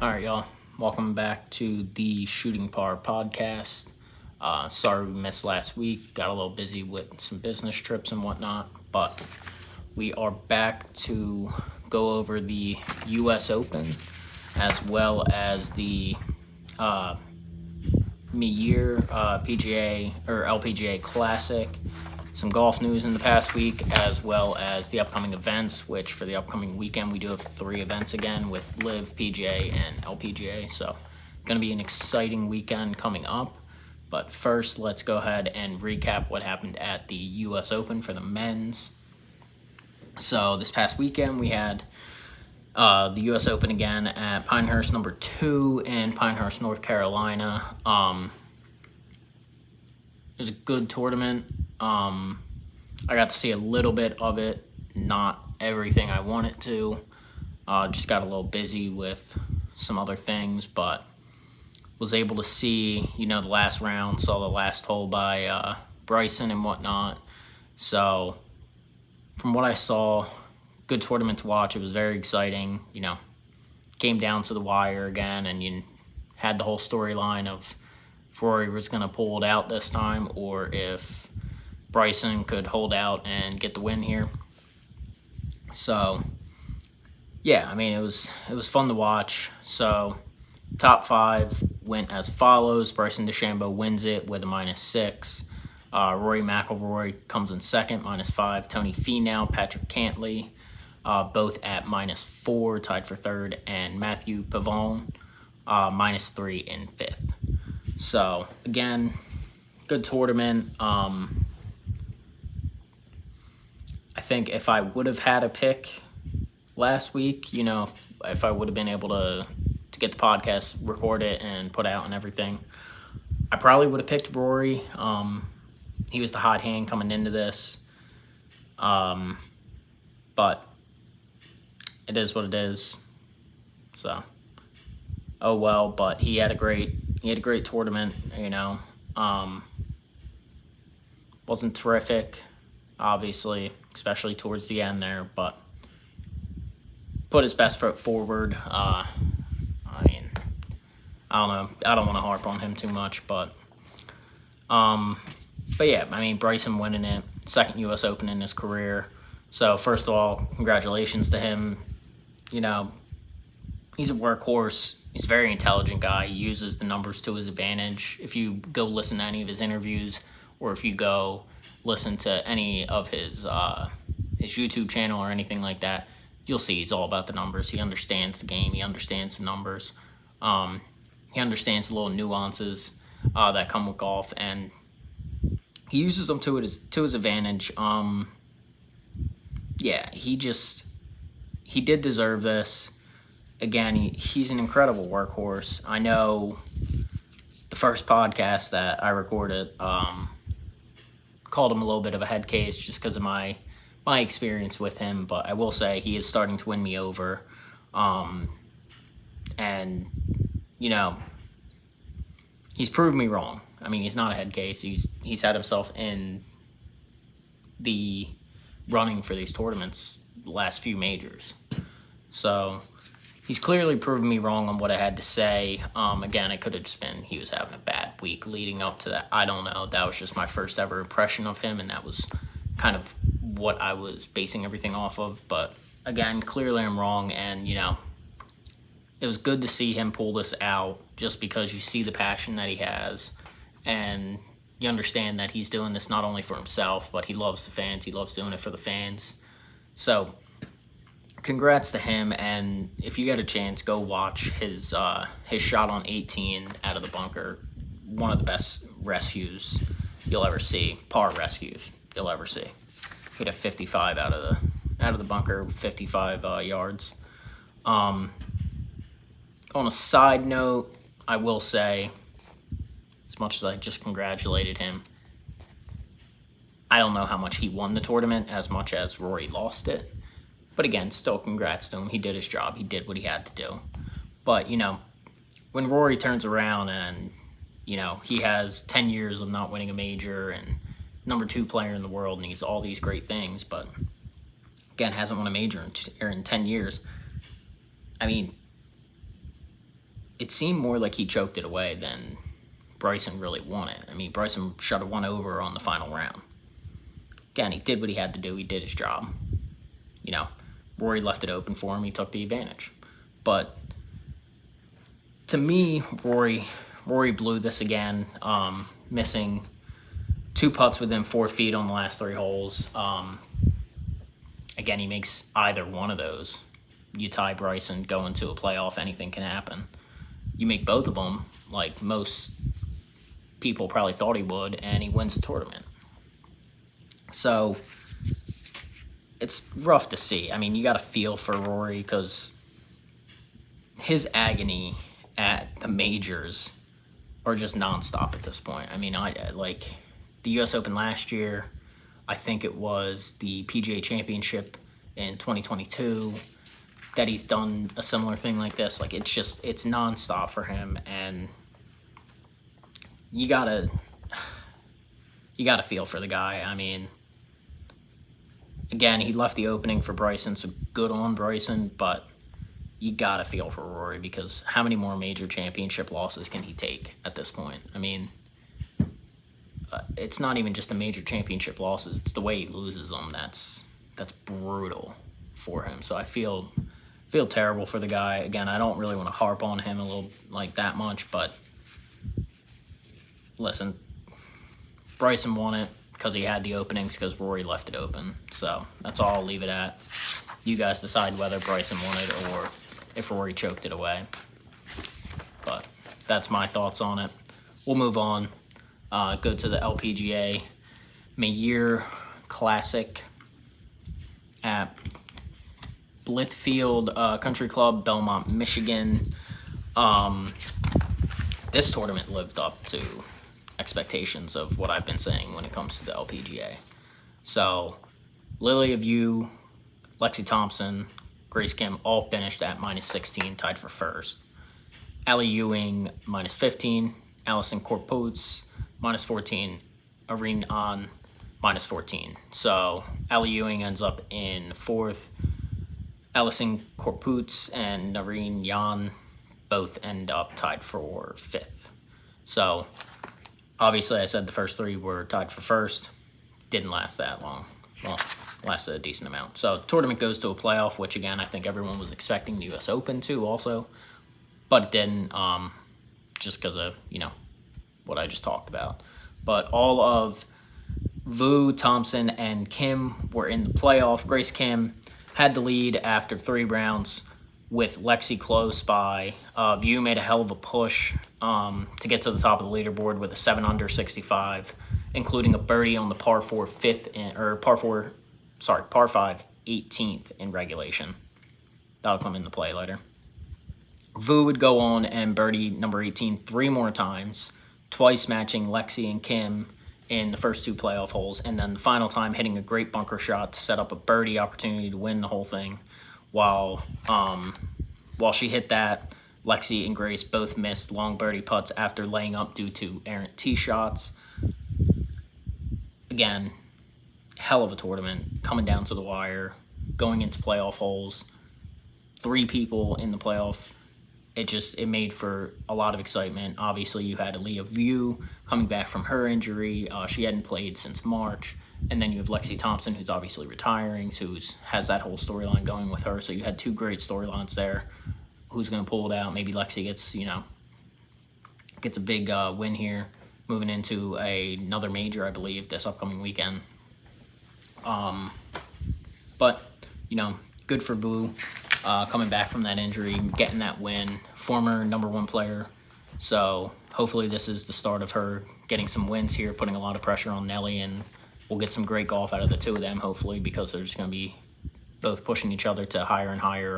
All right, y'all. Welcome back to the Shooting Par podcast. Sorry we missed last week. Got a little busy with some business trips and whatnot, but we are back to go over the U.S. Open as well as the Meijer PGA or LPGA Classic. Some golf news in the past week, as well as the upcoming events, which for the upcoming weekend, we do have 3 events again with LIV, PGA, and LPGA. So going to be an exciting weekend coming up. But first, let's go ahead and recap what happened at the U.S. Open for the men's. So this past weekend, we had the U.S. Open again at Pinehurst number 2 in Pinehurst, North Carolina. It was a good tournament. I got to see a little bit of it, not everything I wanted to. Just got a little busy with some other things, but was able to see, the last round, saw the last hole by BRYSON and whatnot. So from what I saw, good tournament to watch. It was very exciting. Came down to the wire again, and you had the whole storyline of if RORY was going to pull it out this time or if BRYSON could hold out and get the win here. So, yeah, it was fun to watch. So, top 5 went as follows. Bryson DeChambeau wins it with a -6. Rory McIlroy comes in second, -5. Tony Finau, Patrick Cantlay, both at -4, tied for third, and Matthew Pavone, -3 in fifth. So, again, good tournament. I think if I would have had a pick last week, if I would have been able to get the podcast, record it, and put out and everything, I probably would have picked Rory. He was the hot hand coming into this. But it is what it is. So, oh well. But he had a great tournament. Wasn't terrific, obviously, especially towards the end there, but put his best foot forward. I don't know. I don't want to harp on him too much, but yeah, Bryson winning it, second U.S. Open in his career. So first of all, congratulations to him. He's a workhorse. He's a very intelligent guy. He uses the numbers to his advantage. If you go listen to any of his interviews, or if you go listen to any of his YouTube channel or anything like that, you'll see he's all about the numbers. He understands the game. He understands the numbers. He understands the little nuances that come with golf, and he uses them to his advantage. Yeah, he did deserve this. Again, he's an incredible workhorse. I know the first podcast that I recorded called him a little bit of a head case just because of my experience with him, but I will say he is starting to win me over. And, he's proved me wrong. He's not a head case. He's had himself in the running for these tournaments the last few majors. So he's clearly proven me wrong on what I had to say. Again, it could have just been he was having a bad week leading up to that. I don't know. That was just my first ever impression of him, and that was kind of what I was basing everything off of. But again, clearly I'm wrong, and it was good to see him pull this out just because you see the passion that he has, and you understand that he's doing this not only for himself, but he loves the fans. He loves doing it for the fans. So congrats to him, and if you get a chance, go watch his shot on 18 out of the bunker. One of the best rescues you'll ever see, par rescues you'll ever see. He had a 55 out of the bunker, 55 yards. On a side note, I will say, as much as I just congratulated him, I don't know how much he won the tournament as much as Rory lost it. But again, still congrats to him. He did his job. He did what he had to do. But, when Rory turns around and, he has 10 years of not winning a major and number 2 player in the world and he's all these great things, but again, hasn't won a major in 10 years. it seemed more like he choked it away than Bryson really won it. I mean, Bryson shot a 1 over on the final round. Again, he did what he had to do. He did his job. You know, Rory left it open for him. He took the advantage. But to me, Rory blew this again, missing 2 putts within 4 feet on the last 3 holes. Again, he makes either one of those. You tie Bryson, go into a playoff, anything can happen. You make both of them, like most people probably thought he would, and he wins the tournament. So it's rough to see. I mean, you got to feel for Rory because his agony at the majors are just nonstop at this point. I mean, like the U.S. Open last year, I think it was the PGA Championship in 2022 that he's done a similar thing like this. Like, it's nonstop for him, and you gotta feel for the guy. I mean, again, he left the opening for Bryson, so good on Bryson, but you gotta feel for Rory because how many more major championship losses can he take at this point? I mean, it's not even just the major championship losses; it's the way he loses them. That's brutal for him. So I feel terrible for the guy. Again, I don't really want to harp on him a little like that much, but listen, Bryson won it because he had the openings because Rory left it open. So that's all I'll leave it at. You guys decide whether Bryson won it or if Rory choked it away. But that's my thoughts on it. We'll move on. Go to the LPGA Meijer Classic at Blithfield Country Club, Belmont, Michigan. This tournament lived up to expectations of what I've been saying when it comes to the LPGA. So Lily of You, Lexi Thompson, Grace Kim all finished at -16, tied for first. Allie Ewing -15, Allison Corpuz -14, Irene An -14. So Allie Ewing ends up in 4th. Allison Corpuz and Irene Yan both end up tied for 5th. So obviously I said the first 3 were tied for first. Didn't last that long. Well, lasted a decent amount. So tournament goes to a playoff, which again I think everyone was expecting the U.S. Open to also, but it didn't, just because of, you know, what I just talked about. But all of Vu, Thompson, and Kim were in the playoff. Grace Kim had the lead after 3 rounds with Lexi close by. Vu made a hell of a push to get to the top of the leaderboard with a 7 under 65, including a birdie on the par 5 18th in regulation. That'll come into play later. Vu would go on and birdie number 18 3 more times, twice matching Lexi and Kim in the first 2 playoff holes, and then the final time hitting a great bunker shot to set up a birdie opportunity to win the whole thing. While she hit that, Lexi and Grace both missed long birdie putts after laying up due to errant tee shots. Again, hell of a tournament, coming down to the wire, going into playoff holes, 3 people in the playoff. It made for a lot of excitement. Obviously, you had Aaliyah Vu coming back from her injury. She hadn't played since March. And then you have Lexi Thompson, who's obviously retiring, has that whole storyline going with her. So you had 2 great storylines there. Who's going to pull it out? Maybe Lexi gets a big win here, moving into another major, I believe, this upcoming weekend. But, good for Vu. Coming back from that injury, getting that win, former #1 player. So hopefully this is the start of her getting some wins here, putting a lot of pressure on Nelly, and we'll get some great golf out of the 2 of them, hopefully, because they're just going to be both pushing each other to higher and higher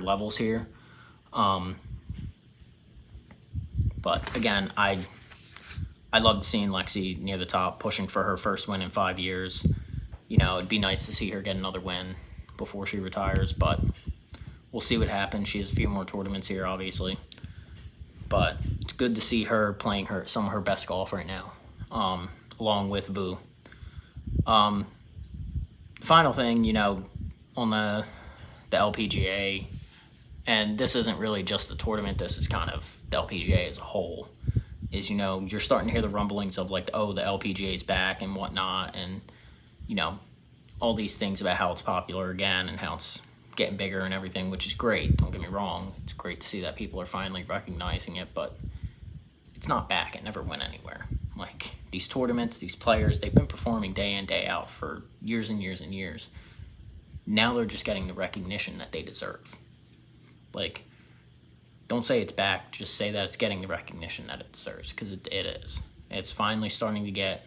levels here. But again, I loved seeing Lexi near the top, pushing for her first win in 5 years. It'd be nice to see her get another win before she retires, but we'll see what happens. She has a few more tournaments here, obviously, but it's good to see her playing some of her best golf right now, along with Vu. The final thing, on the LPGA and this isn't really just the tournament, this is kind of the LPGA as a whole, is, you know, you're starting to hear the rumblings of like, oh, the LPGA is back and whatnot, and, you know, all these things about how it's popular again and how it's getting bigger and everything, which is great. Don't get me wrong. It's great to see that people are finally recognizing it, but it's not back. It never went anywhere. Like, these tournaments, these players, they've been performing day in, day out for years and years and years. Now they're just getting the recognition that they deserve. Like, don't say it's back, just say that it's getting the recognition that it deserves, because it is. It's finally starting to get,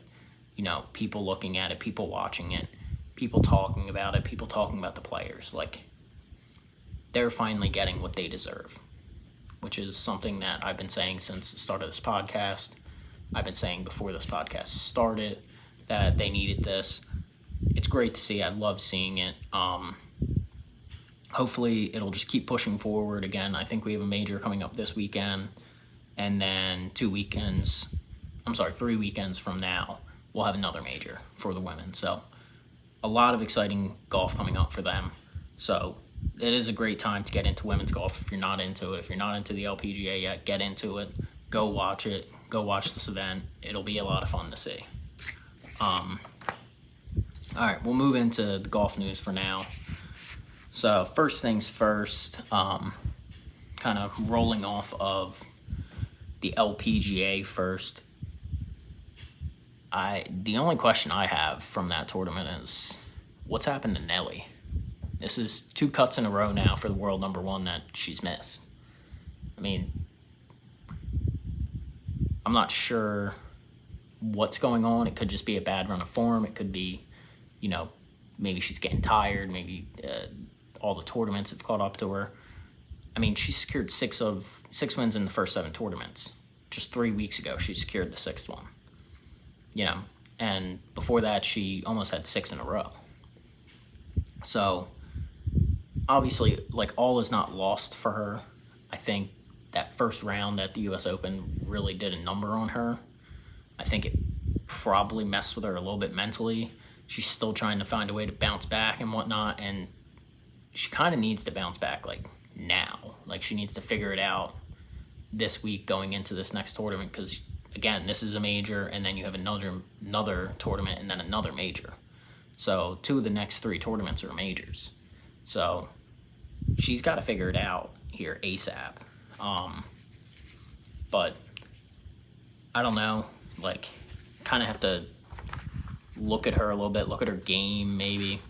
you know, people looking at it, people watching it, people talking about it, people talking about the players. Like, they're finally getting what they deserve, which is something that I've been saying since the start of this podcast. I've been saying before this podcast started that they needed this. It's great to see. I love seeing it. Hopefully it'll just keep pushing forward. Again, I think we have a major coming up this weekend, and then 3 weekends from now, we'll have another major for the women. So a lot of exciting golf coming up for them. So it is a great time to get into women's golf if you're not into it. If you're not into the LPGA yet, get into it. Go watch it. Go watch this event. It'll be a lot of fun to see. All right, we'll move into the golf news for now. So first things first, kind of rolling off of the LPGA first. The only question I have from that tournament is, what's happened to Nelly? This is 2 cuts in a row now for the world number 1 that she's missed. I mean, I'm not sure what's going on. It could just be a bad run of form. It could be, you know, maybe she's getting tired. Maybe all the tournaments have caught up to her. I mean, she secured 6 wins in the first 7 tournaments. Just 3 weeks ago, she secured the 6th one. You know, and before that, she almost had 6 in a row. So, obviously, like, all is not lost for her. I think that first round at the U.S. Open really did a number on her. I think it probably messed with her a little bit mentally. She's still trying to find a way to bounce back and whatnot, and she kind of needs to bounce back, like, now. Like, she needs to figure it out this week going into this next tournament, because, again, this is a major, and then you have another tournament, and then another major. So 2 of the next 3 tournaments are majors. So she's got to figure it out here ASAP. But I don't know, like, kind of have to look at her a little bit, look at her game, maybe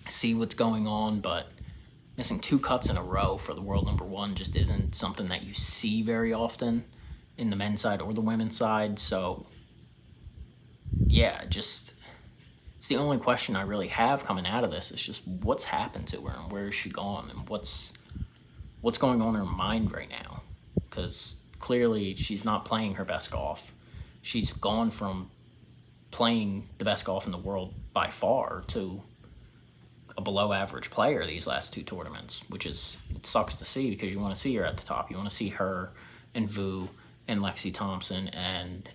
see what's going on. But missing 2 cuts in a row for the world number 1 just isn't something that you see very often in the men's side or the women's side. So yeah, just, it's the only question I really have coming out of this. Is just, what's happened to her and where is she gone, and what's going on in her mind right now? Because clearly she's not playing her best golf. She's gone from playing the best golf in the world by far to a below average player these last 2 tournaments, which is, it sucks to see, because you want to see her at the top. You want to see her and Vu and Lexi Thompson and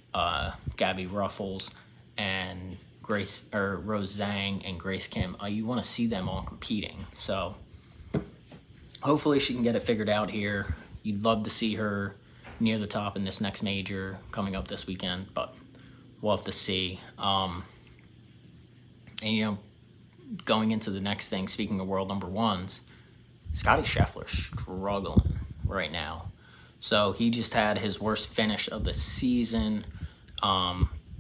Gabby Ruffles and Rose Zhang and Grace Kim. You want to see them all competing. So hopefully she can get it figured out here. You'd love to see her near the top in this next major coming up this weekend, but we'll have to see. And, you know, going into the next thing, speaking of world number 1s, Scottie Scheffler's struggling right now. So he just had his worst finish of the season.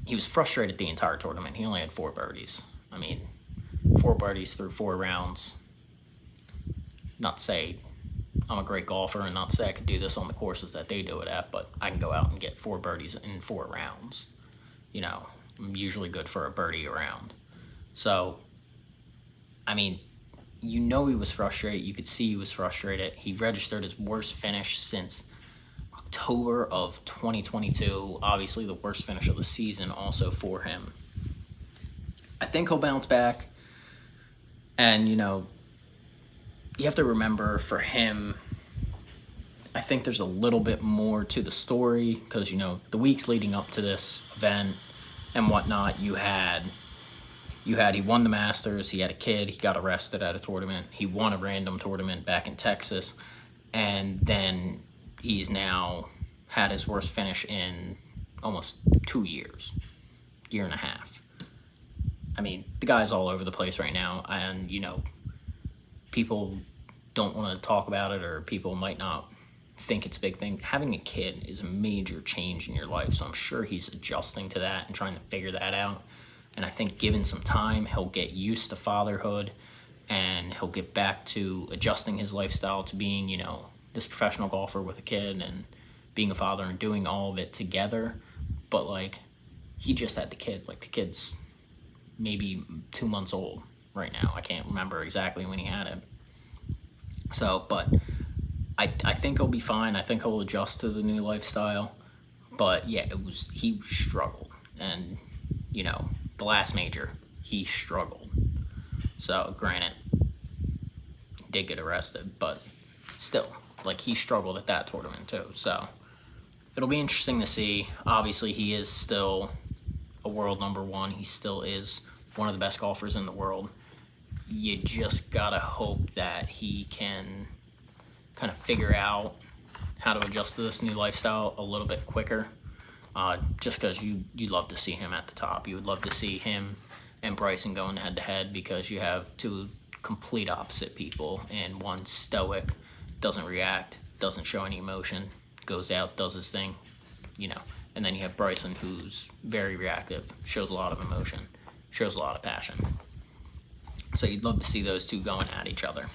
He was frustrated the entire tournament. He only had 4 birdies. I mean, 4 birdies through 4 rounds. Not to say I'm a great golfer, and not to say I could do this on the courses that they do it at, but I can go out and get 4 birdies in 4 rounds. You know, I'm usually good for a birdie a round. So, I mean, you know he was frustrated. You could see he was frustrated. He registered his worst finish since October of 2022. Obviously, the worst finish of the season also for him. I think he'll bounce back. And, you know, you have to remember, for him, I think there's a little bit more to the story, because, you know, the weeks leading up to this event and whatnot, you had he won the Masters, he had a kid, he got arrested at a tournament, he won a random tournament back in Texas, and then he's now had his worst finish in almost 2 years, year and a half. I mean, the guy's all over the place right now, and, you know, people don't want to talk about it, or people might not think it's a big thing. Having a kid is a major change in your life, so I'm sure he's adjusting to that and trying to figure that out. And I think given some time, he'll get used to fatherhood, and he'll get back to adjusting his lifestyle to being, you know, this professional golfer with a kid and being a father and doing all of it together. But, like, he just had the kid. Like, the kid's maybe 2 months old right now. I can't remember exactly when he had it. So, but I think he'll be fine. I think he'll adjust to the new lifestyle. But yeah, he struggled. And, you know, the last major, he struggled. So, granted, he did get arrested, but still, like, he struggled at that tournament too. So, it'll be interesting to see. Obviously, he is still a world number one. He still is one of the best golfers in the world. You just gotta hope that he can kind of figure out how to adjust to this new lifestyle a little bit quicker. Just because you'd love to see him at the top. You would love to see him and Bryson going head to head, because you have two complete opposite people, and one stoic, doesn't react, doesn't show any emotion, goes out, does his thing, you know. And then you have Bryson, who's very reactive, shows a lot of emotion, shows a lot of passion. So you'd love to see those two going at each other.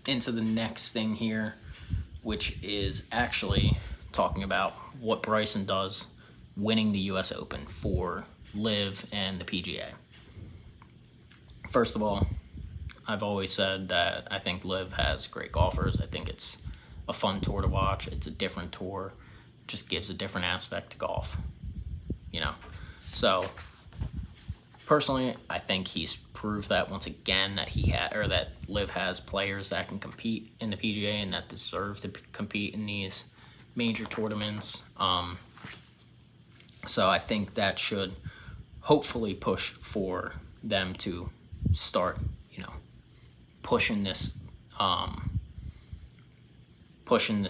Into the next thing here, which is actually talking about what Bryson does winning the US Open for LIV and the PGA. First of all, I've always said that I think LIV has great golfers. I think it's a fun tour to watch. It's a different tour. It just gives a different aspect to golf, you know. So personally, I think he's proved that once again that that LIV has players that can compete in the PGA and that deserve to compete in these major tournaments. So I think that should hopefully push for them to start, you know, pushing this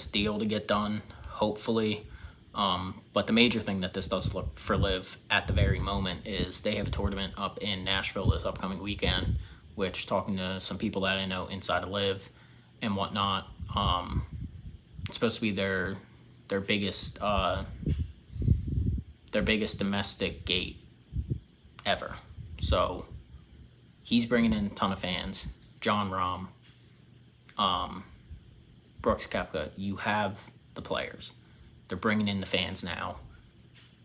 deal to get done, hopefully. But the major thing that this does look for LIV at the very moment is they have a tournament up in Nashville this upcoming weekend, which, talking to some people that I know inside of LIV and whatnot, it's supposed to be their biggest domestic gate ever. So he's bringing in a ton of fans. John Rahm, Brooks Koepka, you have the players. They're bringing in the fans now.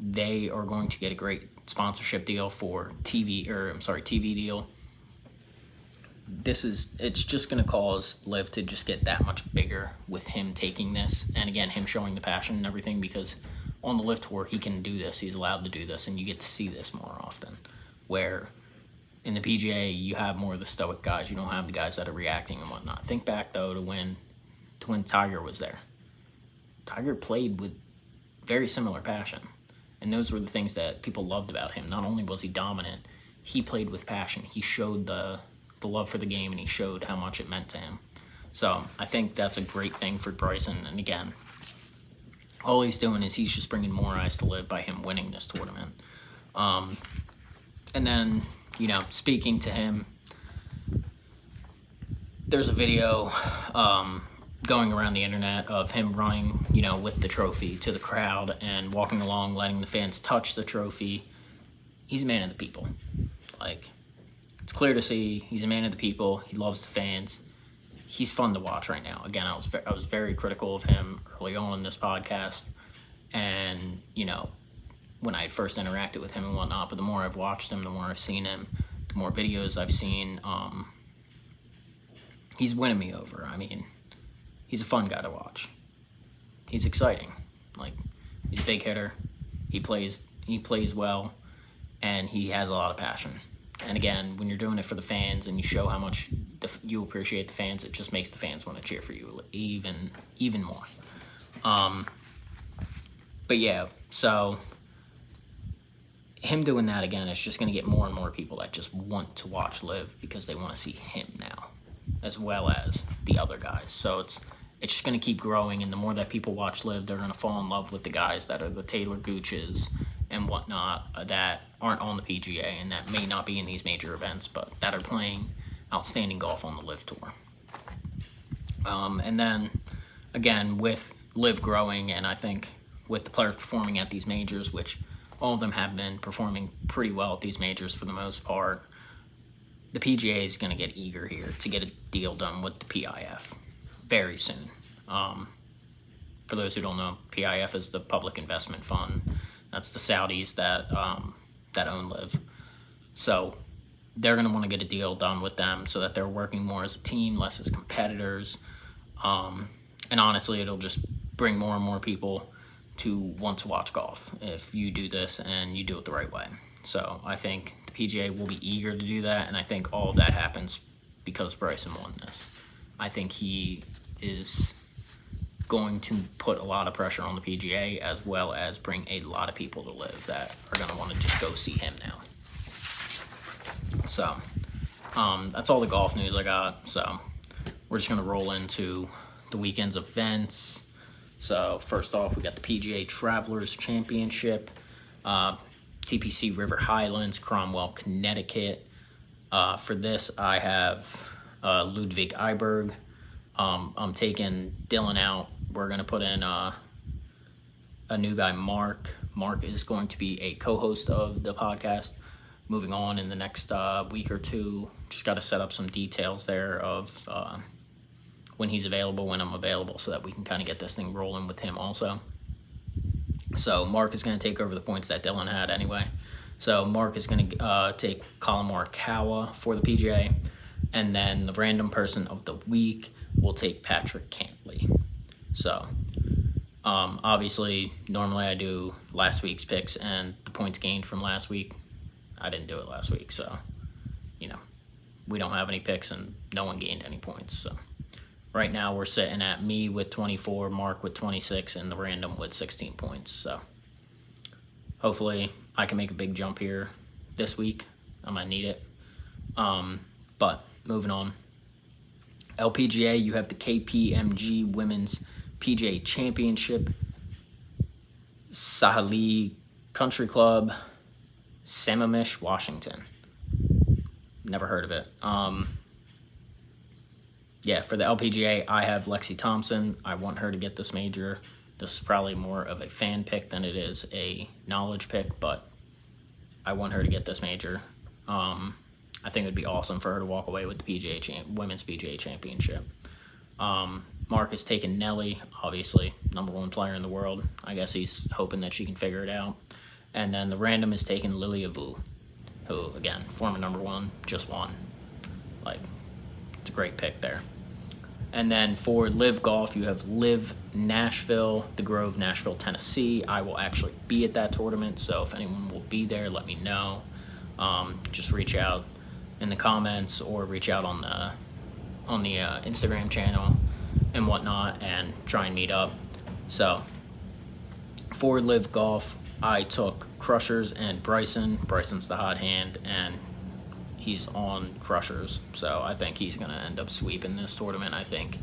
They are going to get a great sponsorship deal for TV deal. It's just going to cause LIV to just get that much bigger with him taking this, and again, him showing the passion and everything, because on the LIV Tour, he can do this. He's allowed to do this, and you get to see this more often. Where in the PGA, you have more of the stoic guys. You don't have the guys that are reacting and whatnot. Think back, though, to when Tiger was there. Tiger played with very similar passion, and those were the things that people loved about him. Not only was he dominant, he played with passion. He showed the love for the game, and he showed how much it meant to him. So I think that's a great thing for Bryson. And again, all he's doing is he's just bringing more eyes to LIV by him winning this tournament. And then, you know, speaking to him, there's a video going around the internet of him running, you know, with the trophy to the crowd and walking along, letting the fans touch the trophy. He's a man of the people. Like, it's clear to see he's a man of the people. He loves the fans. He's fun to watch right now. Again, I was very critical of him early on in this podcast, and, you know, when I first interacted with him and whatnot. But the more I've watched him, the more I've seen him, the more videos I've seen, he's winning me over. I mean, he's a fun guy to watch. He's exciting. Like, he's a big hitter. He plays well, and he has a lot of passion. And again, when you're doing it for the fans and you show how much you appreciate the fans, it just makes the fans want to cheer for you even more. But yeah, so him doing that again, it's just going to get more and more people that just want to watch LIV because they want to see him now, as well as the other guys. So it's just going to keep growing, and the more that people watch LIV, they're going to fall in love with the guys that are the Taylor Gooches and whatnot that aren't on the PGA and that may not be in these major events, but that are playing outstanding golf on the LIV Tour. And then, again, with LIV growing, and I think with the players performing at these majors, which all of them have been performing pretty well at these majors for the most part, the PGA is going to get eager here to get a deal done with the PIF very soon. For those who don't know, PIF is the Public Investment Fund. That's the Saudis that own LIV. So they're going to want to get a deal done with them so that they're working more as a team, less as competitors. And honestly, it'll just bring more and more people to want to watch golf if you do this and you do it the right way. So I think the PGA will be eager to do that, and I think all of that happens because Bryson won this. I think he is going to put a lot of pressure on the PGA, as well as bring a lot of people to LIV that are going to want to just go see him now. So that's all the golf news I got. So we're just going to roll into the weekend's events. So first off, we got the PGA Travelers Championship, TPC River Highlands, Cromwell, Connecticut. For this, I have Ludwig Eiberg. I'm taking Dylan out. We're going to put in a new guy, Mark. Mark is going to be a co-host of the podcast moving on in the next week or two. Just got to set up some details there of when he's available, when I'm available, so that we can kind of get this thing rolling with him also. So Mark is going to take over the points that Dylan had anyway. So Mark is going to take Colin Morikawa for the PGA, and then the random person of the week will take Patrick Cantley. So obviously, normally I do last week's picks and the points gained from last week. I didn't do it last week, so, we don't have any picks and no one gained any points. So right now we're sitting at me with 24, Mark with 26, and the random with 16 points. So hopefully I can make a big jump here this week. I might need it. But moving on. LPGA, you have the KPMG Women's PGA Championship, Sahali Country Club, Sammamish, Washington. Never heard of it. Yeah, for the LPGA, I have Lexi Thompson. I want her to get this major. This is probably more of a fan pick than it is a knowledge pick, but I want her to get this major. I think it would be awesome for her to walk away with the Women's PGA Championship. Mark is taking Nelly, obviously, #1 player in the world. I guess he's hoping that she can figure it out. And then the random is taking Lilia Vu, who, again, former #1, just won. It's a great pick there. And then for LIV Golf, you have LIV Nashville, the Grove, Nashville, Tennessee. I will actually be at that tournament, so if anyone will be there, let me know. Just reach out in the comments or reach out on the Instagram channel and whatnot and try and meet up. So for LIV Golf, I took Crushers and Bryson. Bryson's the hot hand, and he's on Crushers, so I think he's going to end up sweeping this tournament. I think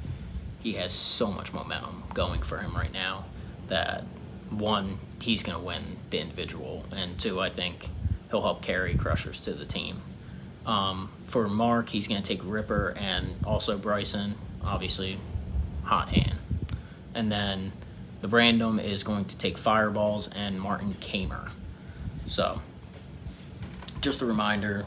he has so much momentum going for him right now that, one, he's going to win the individual, and two, I think he'll help carry Crushers to the team. For Mark, he's going to take Ripper and also Bryson, obviously hot hand. And then the random is going to take Fireballs and Martin Kamer. So just a reminder,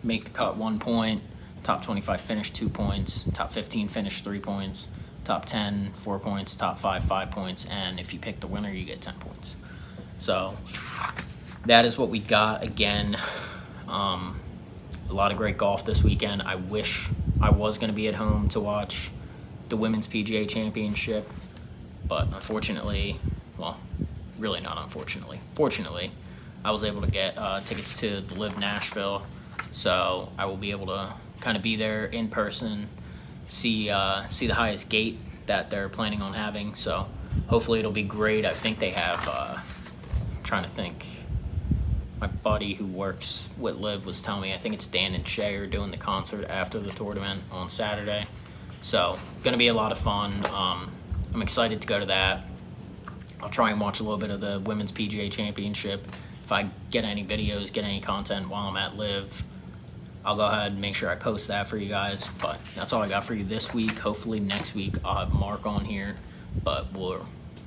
make the cut 1 point, top 25 finish 2 points, top 15 finish 3 points, top 10 4 points, top 5 5 points, and if you pick the winner, you get 10 points. So that is what we got. Again, a lot of great golf this weekend. I wish I was going to be at home to watch the Women's PGA Championship, but unfortunately, well, really not unfortunately, fortunately, I was able to get tickets to the LIV Nashville, so I will be able to kind of be there in person, see the highest gate that they're planning on having. So hopefully it'll be great. I think they have, trying to think, my buddy who works with Liv was telling me, I think it's Dan and Shay are doing the concert after the tournament on Saturday. So, gonna be a lot of fun. I'm excited to go to that. I'll try and watch a little bit of the Women's PGA Championship. If I get any videos, get any content while I'm at Liv, I'll go ahead and make sure I post that for you guys. But that's all I got for you this week. Hopefully next week I'll have Mark on here, but we're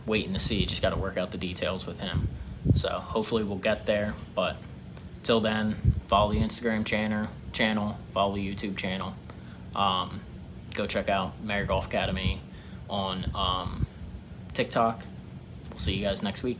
waiting to see. Just got to work out the details with him. So hopefully we'll get there. But till then, follow the Instagram channel, follow the YouTube channel. Go check out Meijer Golf Academy on TikTok. We'll see you guys next week.